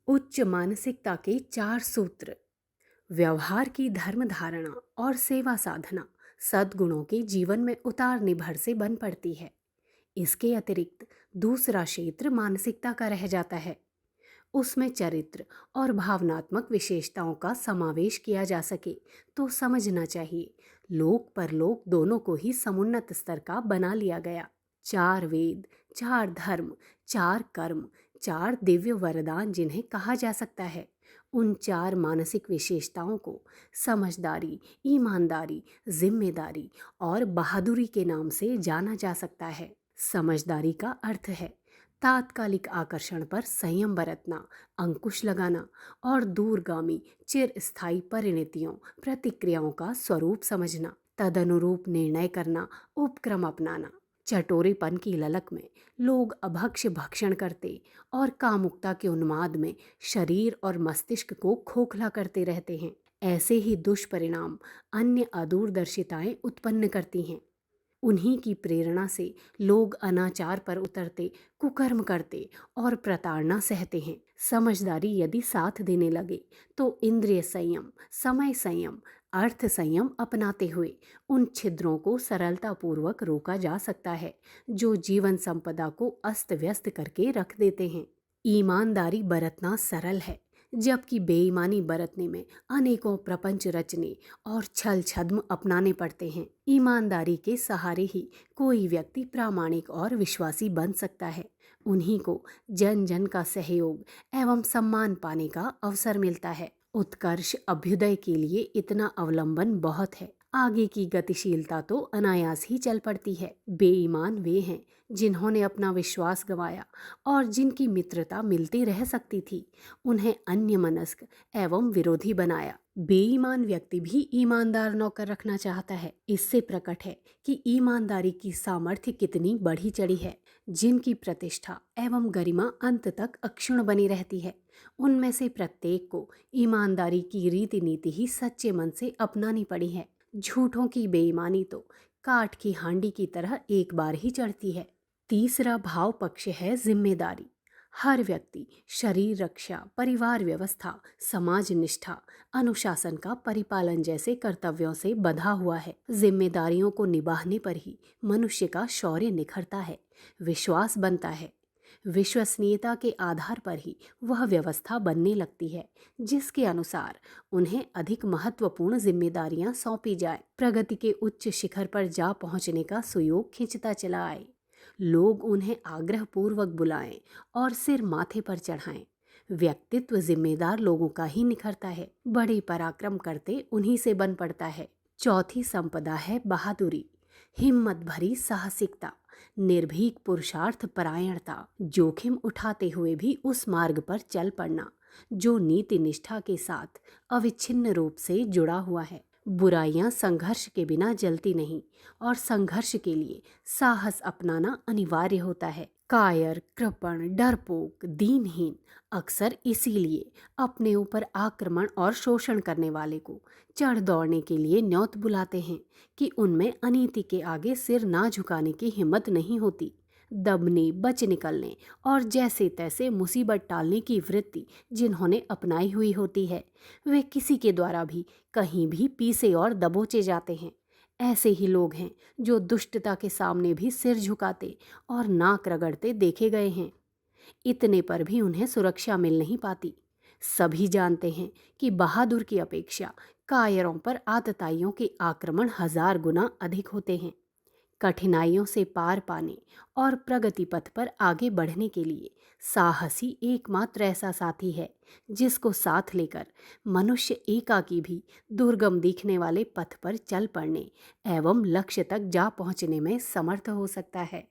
उच्च मानसिकता के 4 सूत्र। व्यवहार की धर्म धारणा और सेवा साधना सद्गुणों के जीवन में उतार निर्भर से बन पड़ती है। इसके अतिरिक्त दूसरा क्षेत्र मानसिकता का रह जाता है। उसमें चरित्र और भावनात्मक विशेषताओं का समावेश किया जा सके तो समझना चाहिए लोक परलोक दोनों को ही समुन्नत स्तर का बना लिया गया। 4 वेद, 4 धर्म, 4 कर्म, 4 दिव्य वरदान जिन्हें कहा जा सकता है, उन 4 मानसिक विशेषताओं को समझदारी, ईमानदारी, जिम्मेदारी और बहादुरी के नाम से जाना जा सकता है। समझदारी का अर्थ है तात्कालिक आकर्षण पर संयम बरतना, अंकुश लगाना और दूरगामी चिरस्थायी परिणतियों प्रतिक्रियाओं का स्वरूप समझना, तदनुरूप निर्णय करना, उपक्रम अपनाना। चटोरेपन की ललक में लोग अभक्ष्य भक्षण करते और कामुकता के उन्माद में शरीर और मस्तिष्क को खोखला करते रहते हैं। ऐसे ही दुष्परिणाम अन्य अदूरदर्शिताएं उत्पन्न करती हैं। उन्हीं की प्रेरणा से लोग अनाचार पर उतरते, कुकर्म करते और प्रताड़ना सहते हैं। समझदारी यदि साथ देने लगे तो इंद्रिय संयम, समय संयम, अर्थ संयम अपनाते हुए उन छिद्रों को सरलतापूर्वक रोका जा सकता है जो जीवन संपदा को अस्त व्यस्त करके रख देते हैं। ईमानदारी बरतना सरल है, जबकि बेईमानी बरतने में अनेकों प्रपंच रचने और छल छद्म अपनाने पड़ते हैं। ईमानदारी के सहारे ही कोई व्यक्ति प्रामाणिक और विश्वासी बन सकता है। उन्हीं को जन जन का सहयोग एवं सम्मान पाने का अवसर मिलता है। उत्कर्ष अभ्युदय के लिए इतना अवलंबन बहुत है। आगे की गतिशीलता तो अनायास ही चल पड़ती है। बेईमान वे हैं जिन्होंने अपना विश्वास गंवाया और जिनकी मित्रता मिलती रह सकती थी, उन्हें अन्यमनस्क एवं विरोधी बनाया। बेईमान व्यक्ति भी ईमानदार नौकर रखना चाहता है। इससे प्रकट है कि ईमानदारी की सामर्थ्य कितनी बढ़ी चढ़ी है। जिनकी प्रतिष्ठा एवं गरिमा अंत तक अक्षुण्ण बनी रहती है, उनमें से प्रत्येक को ईमानदारी की रीति नीति ही सच्चे मन से अपनानी पड़ी है। झूठों की बेईमानी तो काठ की हांडी की तरह एक बार ही चढ़ती है। तीसरा भाव पक्ष है जिम्मेदारी। हर व्यक्ति शरीर रक्षा, परिवार व्यवस्था, समाज निष्ठा, अनुशासन का परिपालन जैसे कर्तव्यों से बंधा हुआ है। जिम्मेदारियों को निभाने पर ही मनुष्य का शौर्य निखरता है, विश्वास बनता है। विश्वसनीयता के आधार पर ही वह व्यवस्था बनने लगती है जिसके अनुसार उन्हें अधिक महत्वपूर्ण जिम्मेदारियां सौंपी जाए। प्रगति के उच्च शिखर पर जा पहुंचने का सुयोग खींचता चला आए। लोग उन्हें आग्रहपूर्वक बुलाएं और सिर माथे पर चढ़ाएं। व्यक्तित्व जिम्मेदार लोगों का ही निखरता है। बड़े पराक्रम करते उन्हीं से बन पड़ता है। चौथी संपदा है बहादुरी, हिम्मत भरी साहसिकता, निर्भीक पुरुषार्थ परायणता, जोखिम उठाते हुए भी उस मार्ग पर चल पड़ना जो नीति निष्ठा के साथ अविच्छिन्न रूप से जुड़ा हुआ है। बुराइयां संघर्ष के बिना जलती नहीं और संघर्ष के लिए साहस अपनाना अनिवार्य होता है। कायर, कृपण, डरपोक, दीनहीन अक्सर इसीलिए अपने ऊपर आक्रमण और शोषण करने वाले को चढ़ दौड़ने के लिए न्योत बुलाते हैं कि उनमें अनीति के आगे सिर ना झुकाने की हिम्मत नहीं होती। दबने, बच निकलने और जैसे तैसे मुसीबत टालने की वृत्ति जिन्होंने अपनाई हुई होती है, वे किसी के द्वारा भी कहीं भी पीसे और दबोचे जाते हैं। ऐसे ही लोग हैं जो दुष्टता के सामने भी सिर झुकाते और नाक रगड़ते देखे गए हैं। इतने पर भी उन्हें सुरक्षा मिल नहीं पाती। सभी जानते हैं कि बहादुर की अपेक्षा कायरों पर आतताइयों के आक्रमण 1000 गुना अधिक होते हैं। कठिनाइयों से पार पाने और प्रगति पथ पर आगे बढ़ने के लिए साहसी एकमात्र ऐसा साथी है जिसको साथ लेकर मनुष्य एकाकी भी दुर्गम दिखने वाले पथ पर चल पड़ने एवं लक्ष्य तक जा पहुंचने में समर्थ हो सकता है।